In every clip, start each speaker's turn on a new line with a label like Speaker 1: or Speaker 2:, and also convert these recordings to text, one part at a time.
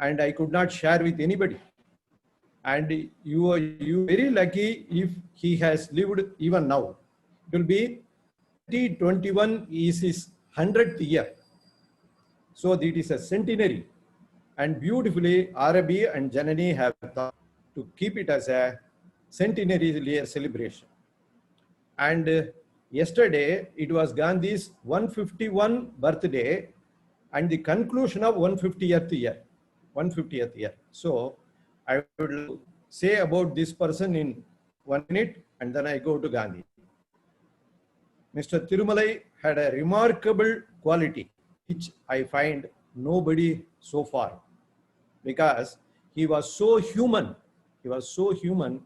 Speaker 1: and I could not share with anybody. And you are very lucky if he has lived even now. It will be 2021 is his 100th year. So it is a centenary. And beautifully, Arabi and Janani have thought to keep it as a centenary celebration. And yesterday, it was Gandhi's 151 birthday and the conclusion of 150th year. 150th year. So I would say about this person in 1 minute, and then I go to Gandhi. Mr. Thirumalai had a remarkable quality, which I find nobody so far, because he was so human. He was so human,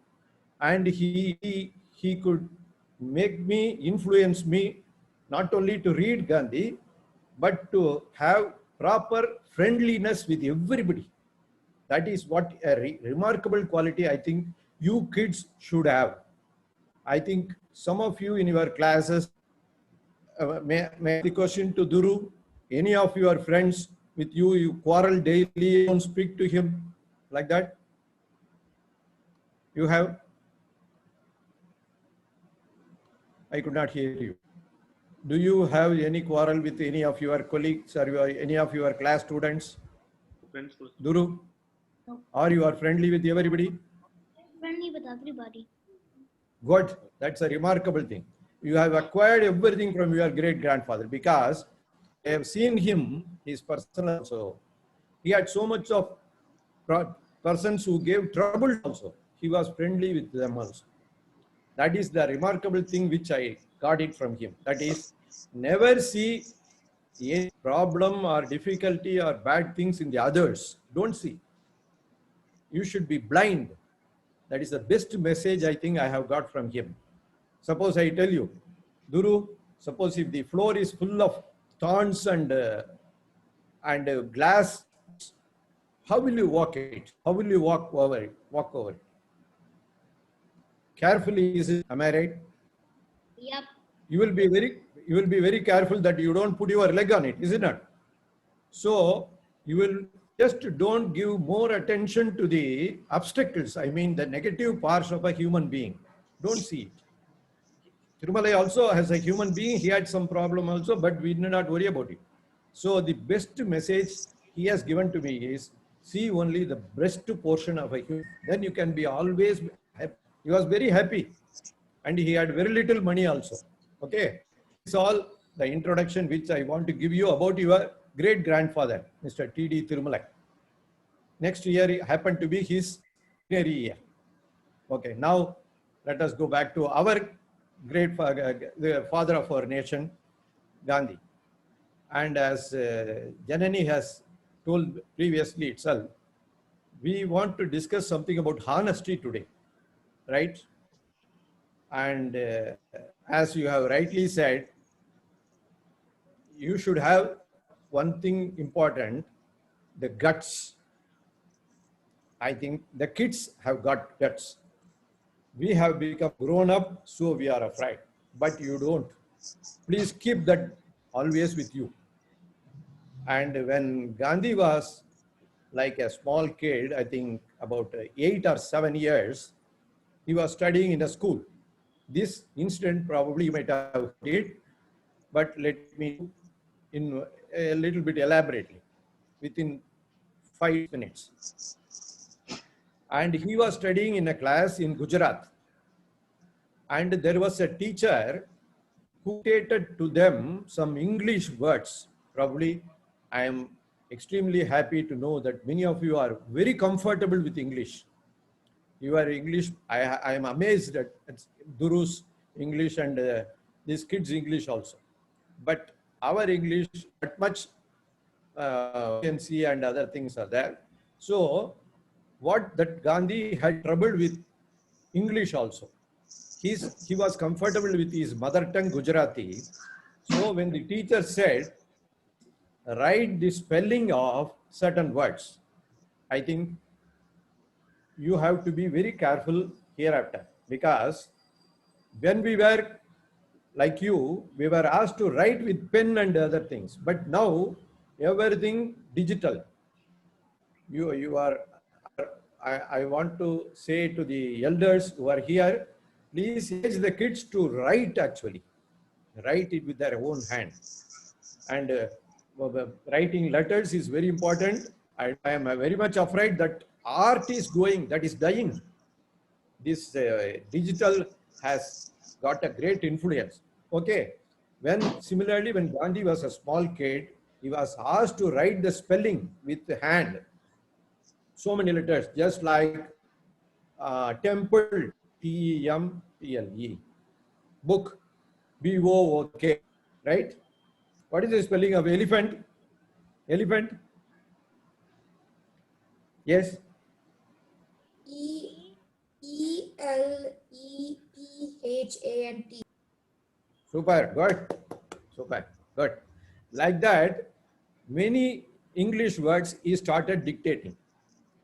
Speaker 1: and he could make me, influence me, not only to read Gandhi, but to have proper friendliness with everybody. That is what a remarkable quality I think you kids should have. I think some of you in your classes, may the question to Duru, any of your friends with you, you quarrel daily, don't speak to him like that? You have? I could not hear you. Do you have any quarrel with any of your colleagues or any of your class students? Duru?
Speaker 2: No.
Speaker 1: Are you are friendly with everybody?
Speaker 2: Friendly with everybody.
Speaker 1: Good. That's a remarkable thing. You have acquired everything from your great-grandfather, because I have seen him, his personal also. He had so much of persons who gave trouble also. He was friendly with them also. That is the remarkable thing which I got it from him. That is, never see a problem or difficulty or bad things in the others. Don't see. You should be blind. That is the best message I think I have got from him. Suppose I tell you, Duru, suppose if the floor is full of thorns and glass, how will you walk it? How will you walk over it? Walk over it? Carefully, is it? Am I right?
Speaker 2: Yep.
Speaker 1: You will be very careful that you don't put your leg on it, is it not? So you will just don't give more attention to the obstacles. I mean, the negative parts of a human being. Don't see it. Thirumalai also, as a human being, he had some problem also, but we did not worry about it. So the best message he has given to me is, see only the best portion of a human. Then you can be always happy. He was very happy, and he had very little money also. Okay, it's all the introduction which I want to give you about your great-grandfather, Mr. T.D. Thirumalai. Next year happened to be his year. Okay, now let us go back to our great father, the father of our nation, Gandhi. And as Janani has told previously itself, we want to discuss something about honesty today, right? And as you have rightly said, you should have one thing important, the guts. I think the kids have got guts. We have become grown up, so we are afraid, but you don't. Please keep that always with you. And when Gandhi was like a small kid, I think about 8 or 7 years, he was studying in a school. This incident probably you might have heard it, but let me in a little bit elaborately within 5 minutes. And he was studying in a class in Gujarat. And there was a teacher who dictated to them some English words. Probably I am extremely happy to know that many of you are very comfortable with English. Your English, I am amazed at Duru's English and these kids' English also. But our English, not much fluency and other things are there. So what that Gandhi had trouble with English also. He was comfortable with his mother tongue Gujarati. So when the teacher said, write the spelling of certain words, I think you have to be very careful hereafter, because when we were like you, we were asked to write with pen and other things, but now everything digital. you are, I want to say to the elders who are here, please teach the kids to write actually. Write it with their own hand. And writing letters is very important. I am very much afraid that art is going, that is dying. This digital has got a great influence. Okay. Similarly, when Gandhi was a small kid, he was asked to write the spelling with the hand. So many letters, just like temple, Temple, book, Book, right? What is the spelling of elephant? Elephant? Yes.
Speaker 3: Elephant.
Speaker 1: Super, good. Super, good. Like that, many English words he started dictating,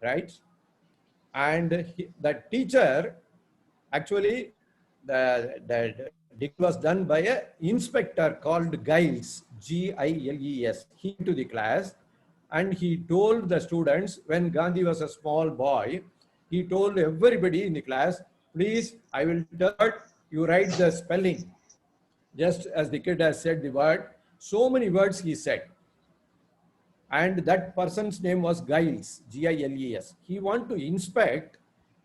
Speaker 1: right? And the teacher, actually, the dictation was done by a inspector called Giles, Giles. He came to the class and he told the students, when Gandhi was a small boy, he told everybody in the class, please, I will tell you write the spelling. Just as the kid has said the word, so many words he said. And that person's name was Giles, Giles. He wanted to inspect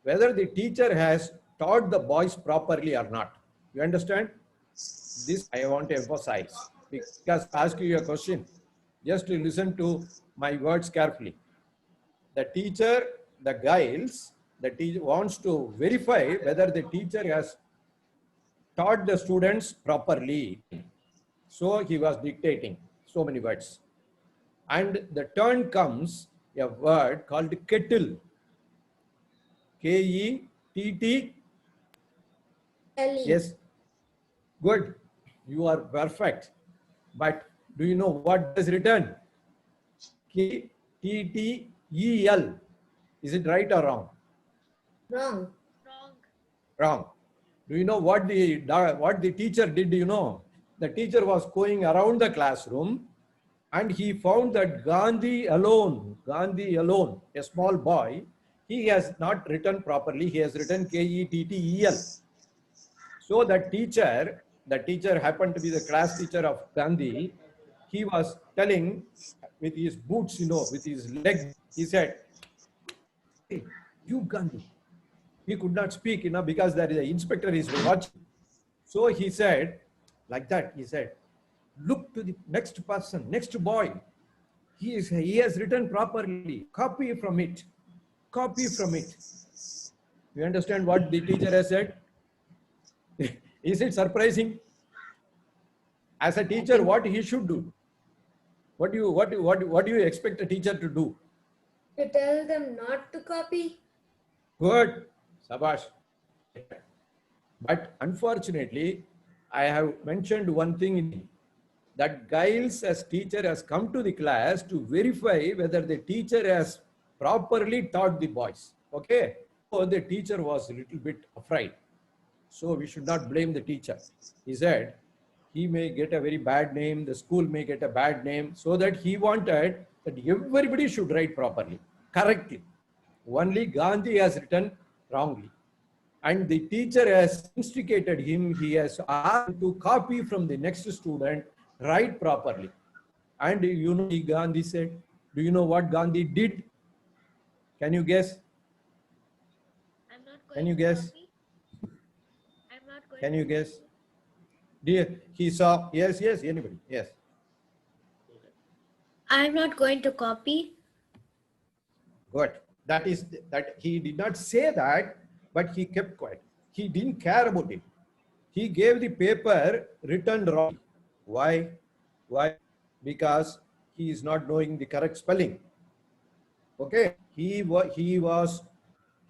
Speaker 1: whether the teacher has taught the boys properly or not. You understand? This I want to emphasize, because I ask you a question. Just to listen to my words carefully. The teacher, the Giles, the teacher wants to verify whether the teacher has taught the students properly. So he was dictating so many words. And the turn comes a word called kettle. Kettle. Yes. Good. You are perfect. But do you know what is written? Kettle. Is it right or wrong?
Speaker 3: Wrong.
Speaker 1: Wrong. Do you know what the teacher did? Do you know? The teacher was going around the classroom and he found that Gandhi alone, a small boy, he has not written properly. He has written Kettel. So the teacher happened to be the class teacher of Gandhi. He was telling with his boots, with his leg, he said, hey, you Gandhi. He could not speak, because there is an inspector is watching. So he said, like that, he said, look to the next person, next boy. He has written properly. Copy from it. Copy from it. You understand what the teacher has said? Is it surprising? As a teacher, what he should do? What do you expect a teacher to do?
Speaker 3: To tell them not to copy.
Speaker 1: Good. Sabash. But unfortunately, I have mentioned one thing, that Giles as teacher has come to the class to verify whether the teacher has properly taught the boys. Okay. So the teacher was a little bit afraid. So we should not blame the teacher. He said, he may get a very bad name, the school may get a bad name, so that he wanted that everybody should write properly, correctly. Only Gandhi has written wrongly. And the teacher has instigated him, he has asked him to copy from the next student, write properly. And you know what Gandhi said? Do you know what Gandhi did? Can you guess?
Speaker 2: I'm not going
Speaker 1: Can you
Speaker 2: to
Speaker 1: guess?
Speaker 2: copy. I'm not going
Speaker 1: Can
Speaker 2: to
Speaker 1: you guess? Dear, he saw, yes, anybody, yes.
Speaker 2: I'm not going to copy.
Speaker 1: Good. That he did not say that, but he kept quiet. He didn't care about it. He gave the paper written wrong. Why? Because he is not knowing the correct spelling. Okay. He was,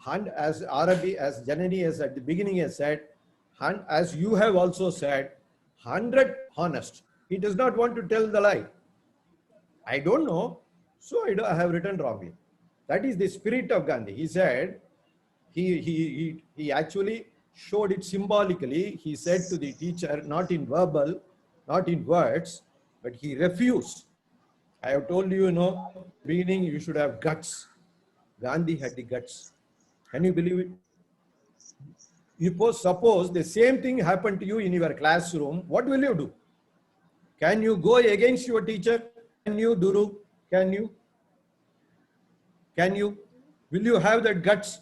Speaker 1: as Arabi, as Janani has at the beginning has said, as you have also said, 100 honest. He does not want to tell the lie. I don't know, so I have written wrongly. That is the spirit of Gandhi. He said, he actually showed it symbolically. He said to the teacher, not in verbal, not in words, but he refused. I have told you, beginning you should have guts. Gandhi had the guts. Can you believe it? Suppose the same thing happened to you in your classroom, what will you do? Can you go against your teacher? Can you, Duru? Can you? Can you? Will you have that guts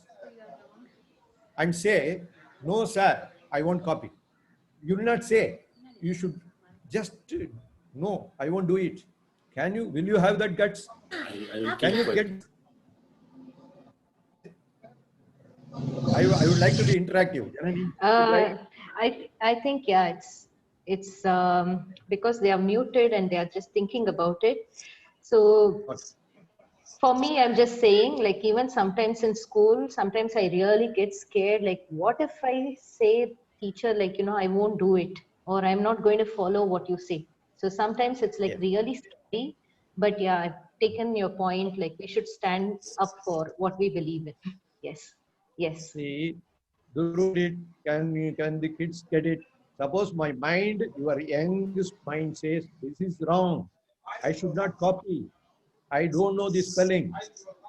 Speaker 1: and say, no, sir, I won't copy? You will not say. You should just, no, I won't do it. Can you? Will you have that guts?
Speaker 4: I will
Speaker 1: Can
Speaker 4: keep
Speaker 1: you
Speaker 4: quiet.
Speaker 1: get? I would like to be interactive. Janani,
Speaker 5: Uh, I think yeah, it's because they are muted and they are just thinking about it. So
Speaker 1: okay.
Speaker 5: for me, I'm just saying, like even sometimes in school, sometimes I really get scared. Like, what if I say, teacher, like I won't do it, or I'm not going to follow what you say. So sometimes it's like
Speaker 1: Yes.
Speaker 5: really scary. But yeah, I've taken your point. Like we should stand up for what we believe in. Yes, yes.
Speaker 1: See, do it. Can the kids get it? Suppose my mind, your youngest mind says, this is wrong. I should not copy. I don't know the spelling.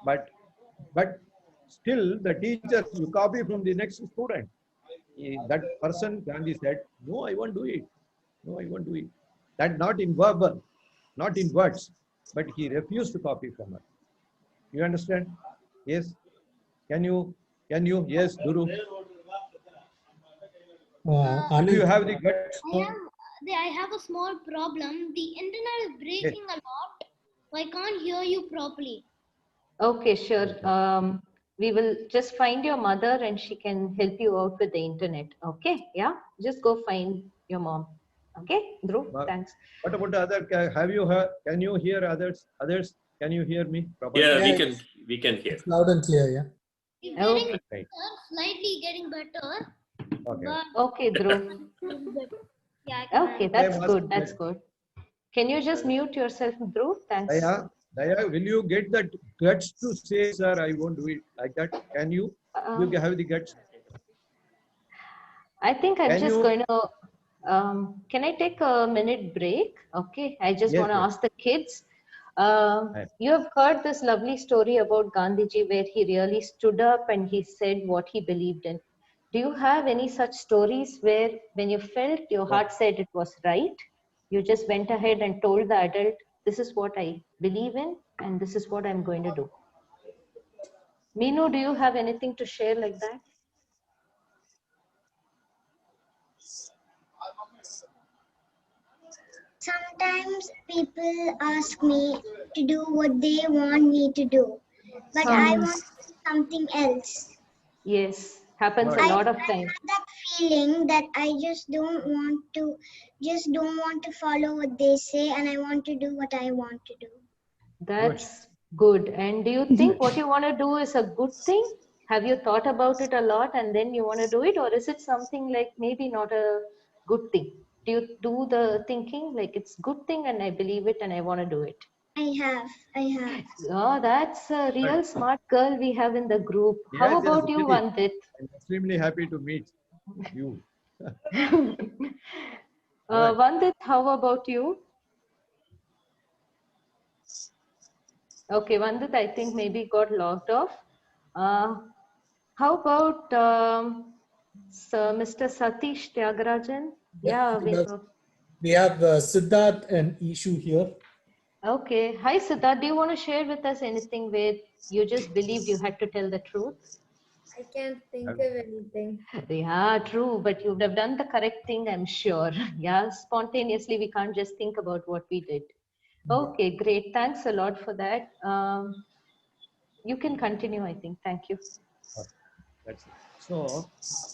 Speaker 1: But still the teacher, you copy from the next student. That person, Gandhi said, no, I won't do it. No, I won't do it. That not in verbal, not in words, but he refused to copy from her. You understand? Yes. Can you? Yes, Guru. Do you
Speaker 6: Anil,
Speaker 1: have the guts?
Speaker 2: I have a small problem. The internet is breaking a lot. So I can't hear you properly.
Speaker 5: Okay, sure. We will just find your mother and she can help you out with the internet. Okay, yeah. Just go find your mom. Okay, Dhruv, thanks.
Speaker 1: What about the other? Have you heard? Can you hear others? Others, can you hear me properly?
Speaker 4: Yeah,
Speaker 6: Yeah,
Speaker 4: we can hear.
Speaker 6: it's loud and clear, yeah.
Speaker 2: It's
Speaker 5: Okay.
Speaker 2: getting
Speaker 1: Right.
Speaker 2: better, slightly getting better.
Speaker 1: Okay.
Speaker 2: But
Speaker 5: Okay, Dhruv.
Speaker 2: yeah, I can
Speaker 5: Okay,
Speaker 1: I
Speaker 5: that's
Speaker 1: am
Speaker 5: good.
Speaker 1: asking
Speaker 5: That's good. Can you just mute yourself, Dhruv? Thanks.
Speaker 1: Daya, will you get that guts to say, sir, I won't do it like that? Can you? You have the guts.
Speaker 5: I think I'm
Speaker 1: Can
Speaker 5: just
Speaker 1: you?
Speaker 5: going to, can I take a minute break? Okay, I just
Speaker 1: Yes,
Speaker 5: want to
Speaker 1: yes.
Speaker 5: ask the kids.
Speaker 1: Right.
Speaker 5: You have heard this lovely story about Gandhiji where he really stood up and he said what he believed in. Do you have any such stories where when you felt your heart said it was right, you just went ahead and told the adult, this is what I believe in and this is what I'm going to do? Meenu, do you have anything to share like that?
Speaker 7: Sometimes people ask me to do what they want me to do, but I want something else.
Speaker 5: Yes, happens a
Speaker 1: Right.
Speaker 5: lot of
Speaker 7: I
Speaker 5: times.
Speaker 7: have that feeling that I just don't want to follow what they say, and I want to do what I want to do.
Speaker 5: That's good. And do you think what you want to do is a good thing? Have you thought about it a lot and then you want to do it? Or is it something like maybe not a good thing? Do you do the thinking like it's good thing and I believe it and I want to do it?
Speaker 7: I have.
Speaker 5: Oh, that's a real smart girl we have in the group. How
Speaker 1: Yes,
Speaker 5: about you,
Speaker 1: really.
Speaker 5: Vandit?
Speaker 1: I'm extremely happy to meet you.
Speaker 5: Vandit, how about you? Okay, Vandit, I think maybe got logged off. How about Mr. Satish Tyagarajan? Yeah,
Speaker 6: We have Siddharth and Ishu here.
Speaker 5: okay. Hi, Siddharth. Do you want to share with us anything where you just believed you had to tell the truth?
Speaker 3: I can't think of anything.
Speaker 5: Yeah, true. But you would have done the correct thing, I'm sure. Yeah, spontaneously, we can't just think about what we did. Okay, great. Thanks a lot for that. You can continue, I think. Thank you.
Speaker 1: That's it. So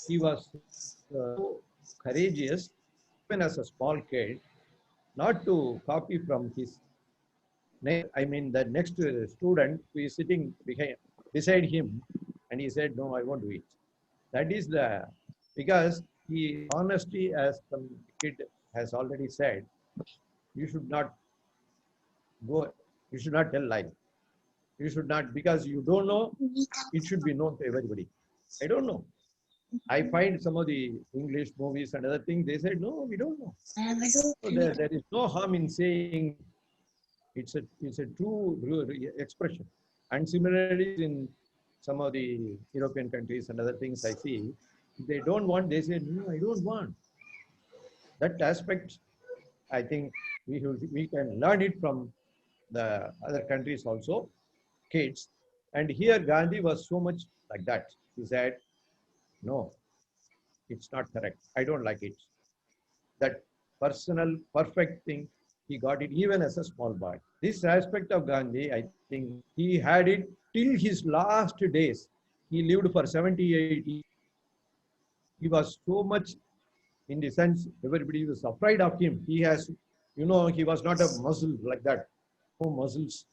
Speaker 1: he was so courageous, even as a small kid, not to copy from his. I mean, the next student who is sitting beside him, and he said, "No, I won't do it." That is because he honesty, as some kid has already said, you should not go. You should not tell lies. You should not, because you don't know. It should be known to everybody. I don't know. I find some of the English movies and other things, they said, no, we don't know. So there is no harm in saying it's a true expression. And similarly, in some of the European countries and other things I see, if they don't want, they say, no, I don't want. That aspect, I think we can learn it from the other countries also, kids. And here Gandhi was so much like that. He said, no, it's not correct. I don't like it. That personal, perfect thing, he got it even as a small boy. This aspect of Gandhi, I think he had it till his last days. He lived for 78 years. He was so much, in the sense, everybody was afraid of him. He has, he was not a muscle like that. No muscles,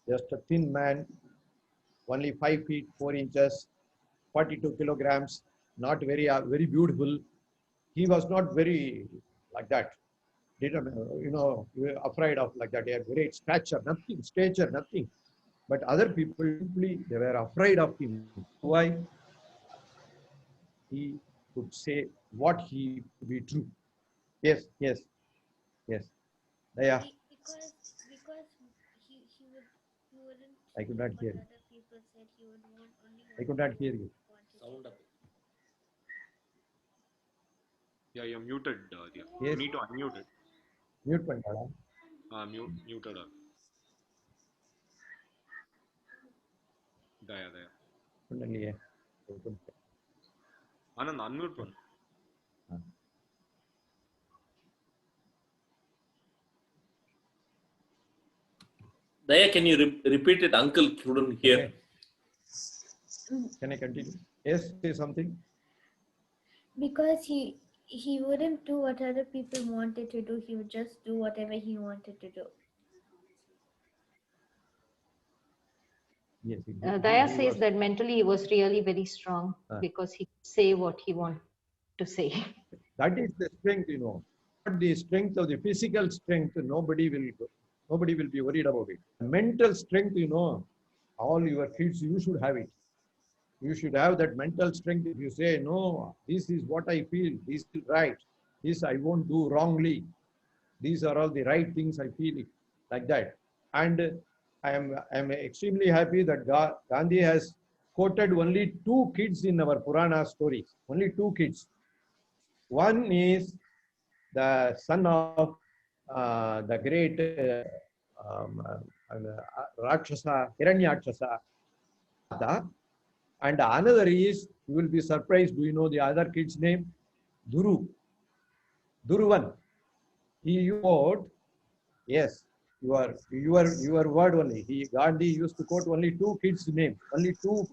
Speaker 1: just a thin man, only 5 feet 4 inches, 42 kilograms, not very, very beautiful. He was not very like that. Afraid of like that. He had great stature, nothing. But other people, simply, they were afraid of him. Why? He could say what he to be true. Yes. Yeah.
Speaker 4: Because he wouldn't
Speaker 1: I could not
Speaker 4: what
Speaker 1: hear you.
Speaker 4: other people said. He would want only
Speaker 1: I could not hear you.
Speaker 4: wanted to do.
Speaker 8: Yeah, you're muted. Dear.
Speaker 1: Yes.
Speaker 8: You need to unmute it.
Speaker 1: Mute pannada.
Speaker 8: Muted. Daya.
Speaker 1: Pannaliye.
Speaker 8: Anand, unmute one.
Speaker 9: Daya, can you repeat it? Uncle couldn't hear.
Speaker 1: Okay. Can I continue? Yes, say something.
Speaker 4: Because he wouldn't do what other people wanted to do. He would just do whatever he wanted to do.
Speaker 1: Yes.
Speaker 5: Daya says that mentally he was really very strong because he could say what he wanted to say.
Speaker 1: That is the strength, Not the strength of the physical strength, nobody will be worried about it. Mental strength, all your kids, you should have it. You should have that mental strength. If you say, no, this is what I feel, this is right, this I won't do wrongly. These are all the right things I feel, like that. And I am extremely happy that Gandhi has quoted only 2 kids in our Purana stories. Only 2 kids. One is the son of the great Rakshasa, Hiranyakshasa. And another is, you will be surprised, do you know the other kid's name? Duruvan. He quote, yes, your word only. Gandhi used to quote only 2 kids' names. Only two,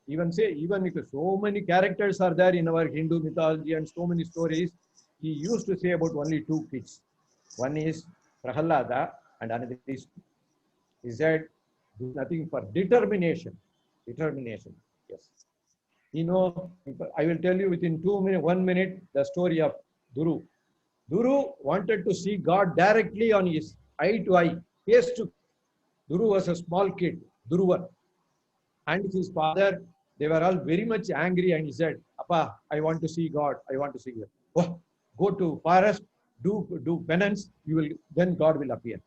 Speaker 1: even if so many characters are there in our Hindu mythology and so many stories, he used to say about only 2 kids. One is Prahalada and another is, he said, do nothing for determination. Determination, yes. I will tell you within 1 minute, the story of Duru. Duru wanted to see God directly on his eye to eye, face to. Duru was a small kid, Duruvan. And his father, they were all very much angry, and he said, Appa, I want to see God, I want to see God. Oh, go to forest, do penance, then God will appear.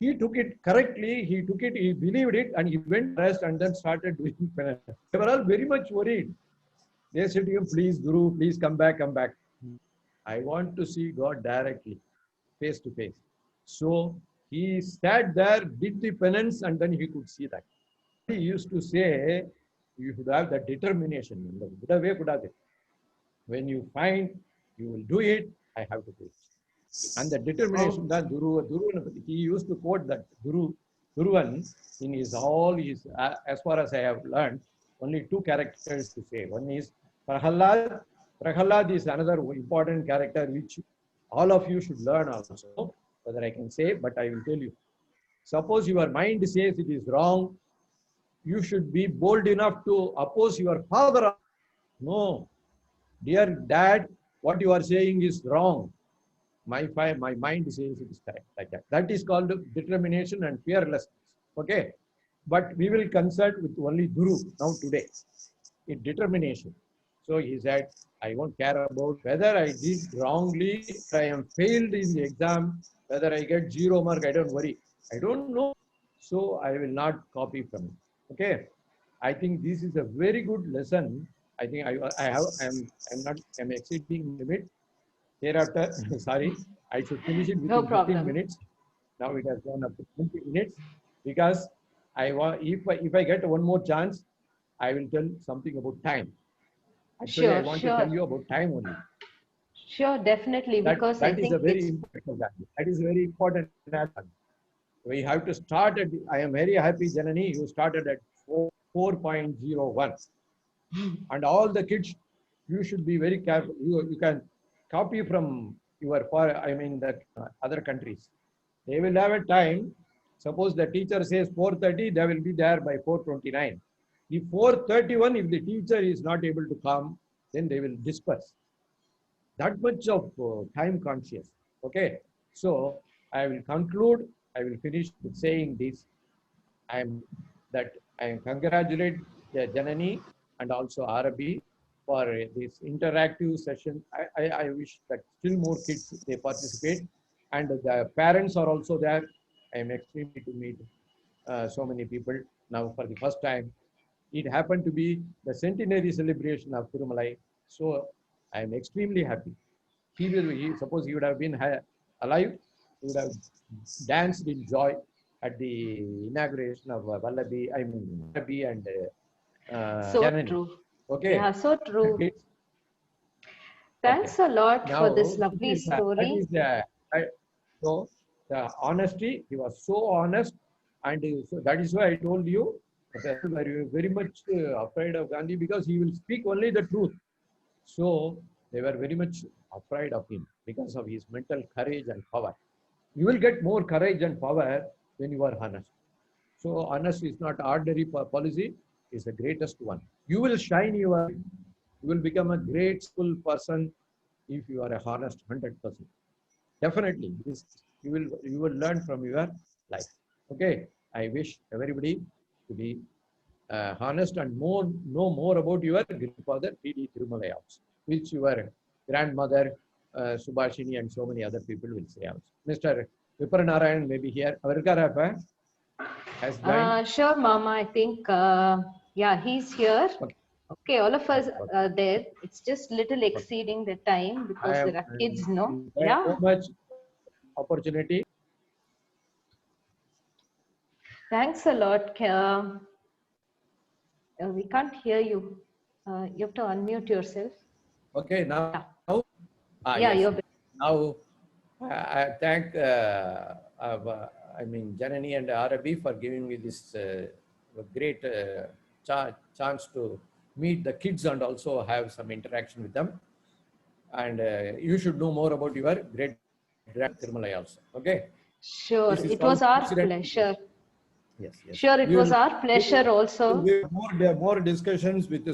Speaker 1: He took it correctly, he believed it, and he went to rest and then started doing penance. They were all very much worried. They said to him, please, Guru, please come back. I want to see God directly, face to face. So he sat there, did the penance, and then he could see that. He used to say, you should have that determination. When you find you will do it, I have to do it. And the determination that he used to quote that Duruvan in his as far as I have learned, only 2 characters to say. One is Prahalad. Prahalad is another important character which all of you should learn also, whether I can say, but I will tell you. Suppose your mind says it is wrong, you should be bold enough to oppose your father. No, dear dad, what you are saying is wrong. My mind says it is correct, like that. That is called determination and fearlessness. Okay, but we will consult with only Duru now today. It's determination. So he said, I won't care about whether I did wrongly, if I am failed in the exam, whether I get 0 mark, I don't worry. I don't know. So I will not copy from it. Okay. I think this is a very good lesson. I think I'm exceeding limit. Hereafter, sorry, I should finish it
Speaker 5: No
Speaker 1: within 15
Speaker 5: problem.
Speaker 1: minutes. Now it has gone up to 20 minutes because if I get one more chance, I will tell something about time. Actually, I
Speaker 5: Sure,
Speaker 1: want to tell
Speaker 5: sure,
Speaker 1: you about time only.
Speaker 5: sure, definitely, because I
Speaker 1: That is a
Speaker 5: think
Speaker 1: very
Speaker 5: it's
Speaker 1: important value. That is very important. We have to start at. I am very happy, Janani. You started at 4.01, and all the kids, you should be very careful. You can copy from your I mean that other countries. They will have a time. Suppose the teacher says 4:30, they will be there by 4:29. If 4:31, if the teacher is not able to come, then they will disperse. That much of time conscious. Okay. So I will conclude. I will finish with saying this. I congratulate Janani and also Arabi for this interactive session. I wish that still more kids they participate, and the parents are also there. I am extremely to meet so many people now for the first time. It happened to be the centenary celebration of Tirumalai, so I am extremely happy. Suppose he would have been alive, he would have danced in joy at the inauguration of Vallabi, I mean, Vallabi and
Speaker 5: so
Speaker 1: Janani.
Speaker 5: true.
Speaker 1: Okay.
Speaker 5: Yeah, so true.
Speaker 1: Okay.
Speaker 5: Thanks a lot for this
Speaker 1: Now,
Speaker 5: lovely
Speaker 1: that
Speaker 5: story.
Speaker 1: is so the honesty, he was so honest, and so that is why I told you that they were very much afraid of Gandhi because he will speak only the truth. So they were very much afraid of him because of his mental courage and power. You will get more courage and power when you are honest. So honest is not ordinary policy, is the greatest one. You will shine you will become a grateful person if you are a honest 100%. Definitely, this you will learn from your life. Okay, I wish everybody to be honest and know more about your grandfather T.D. Thirumalai also, which your grandmother Subhashini and so many other people will say also. Mr. Viparanarayan may be here. Avarkar has joined.
Speaker 5: Sure, Mama. I think, yeah, he's here.
Speaker 1: Okay.
Speaker 5: Okay, all of us are there. It's just little exceeding the time because there are kids, no? Yeah.
Speaker 1: So much opportunity.
Speaker 5: Thanks a lot. We can't hear you. You have to unmute yourself.
Speaker 1: Okay, now.
Speaker 5: Yeah,
Speaker 1: yes.
Speaker 5: you're.
Speaker 1: Now, I thank, I mean, Janani and Arabi for giving me this great chance to meet the kids and also have some interaction with them. And you should know more about your great grand Thirumalai also. Okay.
Speaker 5: Sure, it was our pleasure.
Speaker 1: Yes, yes.
Speaker 5: Sure, it was our pleasure also.
Speaker 1: More discussions with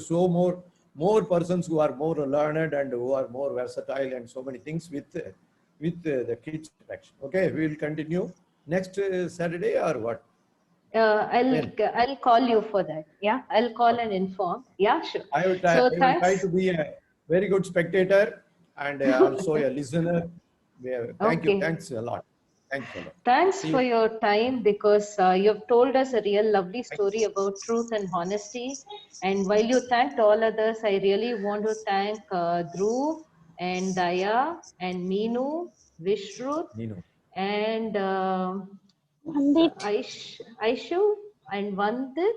Speaker 1: more persons who are more learned and who are more versatile and so many things with the kids interaction. Okay, we will continue next Saturday or what?
Speaker 5: I'll call you for that. Yeah, I'll call and inform. Yeah, sure.
Speaker 1: I will try to be a very good spectator and also a listener. Thank you. Thanks a lot. Thanks a lot.
Speaker 5: Thanks for your time because you have told us a real lovely story about truth and honesty. And while you thanked all others, I really want to thank Dhruv and Daya and Meenu, Vishrut, and Aishu and Vandit.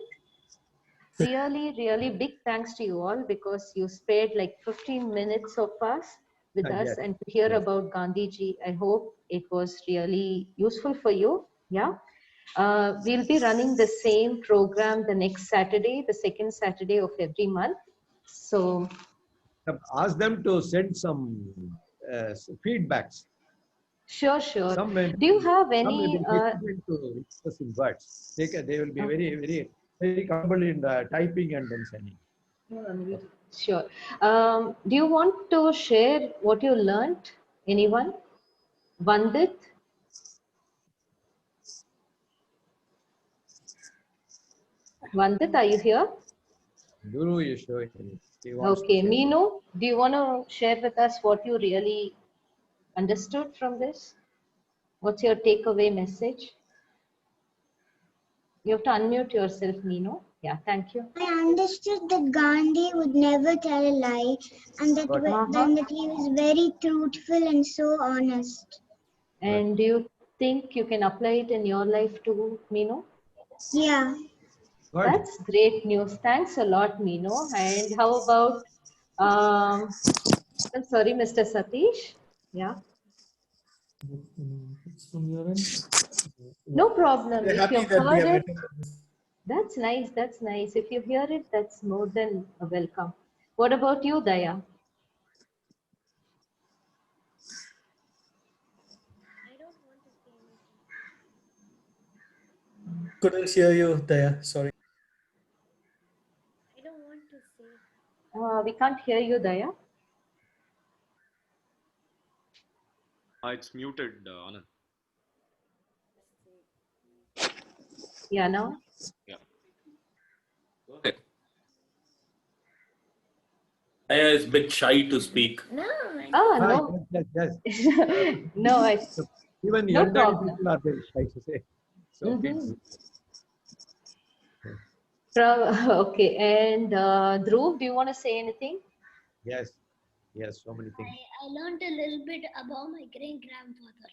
Speaker 5: Really, really big thanks to you all because you spared like 15 minutes of us with us and to hear about Gandhiji. I hope it was really useful for you. Yeah. We'll be running the same program the next Saturday, the second Saturday of every month. So
Speaker 1: ask them to send some feedbacks.
Speaker 5: Sure, sure. Do you have any?
Speaker 1: To express in words. They will be very comfortable in typing and then sending.
Speaker 5: Sure. Do you want to share what you learned? Anyone? Vandit? Vandit, are you here?
Speaker 1: Guru is showing.
Speaker 5: Okay, Meenu, do you want to share with us what you really understood from this? What's your takeaway message? You have to unmute yourself, Meenu. Yeah. Yeah, thank you.
Speaker 7: I understood that Gandhi would never tell a lie, and that
Speaker 1: Good.
Speaker 7: then that he was very truthful and so honest.
Speaker 5: And do you think you can apply it in your life too, Meenu?
Speaker 7: Yeah.
Speaker 1: Good.
Speaker 5: That's great news. Thanks a lot, Meenu. And how about, I'm sorry, Mr. Satish? Yeah,
Speaker 6: It's from your end.
Speaker 5: no problem.
Speaker 6: We're
Speaker 5: If
Speaker 6: happy
Speaker 5: you've
Speaker 6: that we
Speaker 5: heard
Speaker 6: have
Speaker 5: it,
Speaker 6: attended this.
Speaker 5: that's nice. That's nice. If you hear it, that's more than a welcome. What about you, Daya?
Speaker 6: Couldn't hear you there. Sorry.
Speaker 4: I don't want to say.
Speaker 5: We can't hear you, Daya.
Speaker 8: It's muted, Anand.
Speaker 5: Yeah, now?
Speaker 8: Yeah.
Speaker 9: Okay. Daya is a bit shy to speak.
Speaker 4: No.
Speaker 5: Oh,
Speaker 1: Hi,
Speaker 5: no.
Speaker 1: yes, yes.
Speaker 5: No, I,
Speaker 1: Even
Speaker 5: no
Speaker 1: elderly
Speaker 5: problem.
Speaker 1: people are very shy to say. So
Speaker 5: Mhm.
Speaker 1: kids.
Speaker 5: Okay, and Dhruv, do you want to say anything?
Speaker 1: Yes, yes, so many things.
Speaker 2: I learned a little bit about my great grandfather.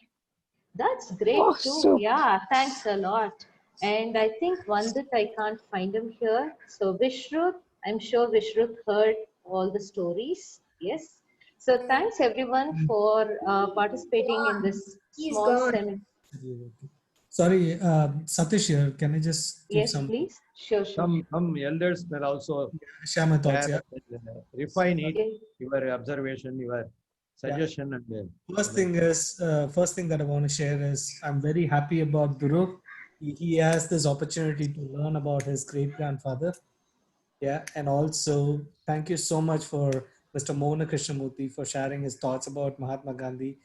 Speaker 5: That's great too. Yeah, thanks a lot. And I think Vandit, I can't find him here. So Vishruth, I'm sure Vishruth heard all the stories. Yes. So thanks everyone for participating in this
Speaker 3: He's
Speaker 5: small
Speaker 3: gone.
Speaker 5: seminar.
Speaker 6: Sorry, Satish here. Can I just give
Speaker 5: Yes,
Speaker 6: some
Speaker 5: please. Sure, sure.
Speaker 1: Some elders will also
Speaker 6: share my thoughts?
Speaker 1: share
Speaker 6: Yeah.
Speaker 1: and, refine it,
Speaker 5: Okay.
Speaker 1: your observation, your suggestion, and
Speaker 6: First thing that I want to share is I'm very happy about Dhruv. He has this opportunity to learn about his great grandfather. Yeah, and also thank you so much for Mr. Mona Krishnamurthy for sharing his thoughts about Mahatma Gandhi.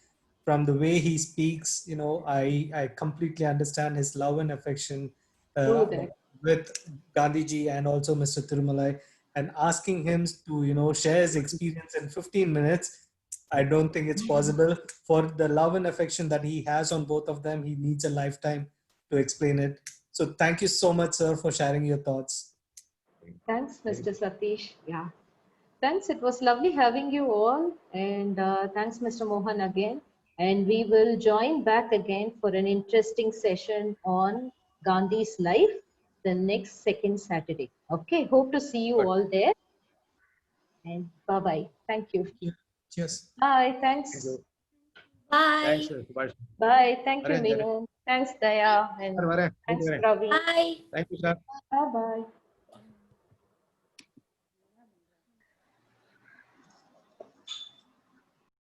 Speaker 6: From the way he speaks, I completely understand his love and affection
Speaker 5: True that.
Speaker 6: with Gandhiji and also Mr. Tirumalai, and asking him to share his experience in 15 minutes. I don't think it's possible. For the love and affection that he has on both of them, he needs a lifetime to explain it. So thank you so much, sir, for sharing your thoughts.
Speaker 5: Thanks, Mr. Satish. Yeah. Thanks. It was lovely having you all. And thanks, Mr. Mohan, again. And we will join back again for an interesting session on Gandhi's life the next second Saturday. Okay. Hope to see you
Speaker 1: Good.
Speaker 5: all there. And bye-bye. Thank you.
Speaker 6: Cheers.
Speaker 5: Bye.
Speaker 1: Thank
Speaker 5: Thanks.
Speaker 1: you.
Speaker 4: Bye.
Speaker 1: Thanks, Subhash.
Speaker 5: Bye. Thank you,
Speaker 1: Arrange, arrange.
Speaker 5: Meenu. Thanks, Daya. And
Speaker 1: Arrange,
Speaker 5: thanks,
Speaker 1: arrange.
Speaker 5: Pravi.
Speaker 4: Bye.
Speaker 1: Thank you, sir.
Speaker 5: Bye-bye.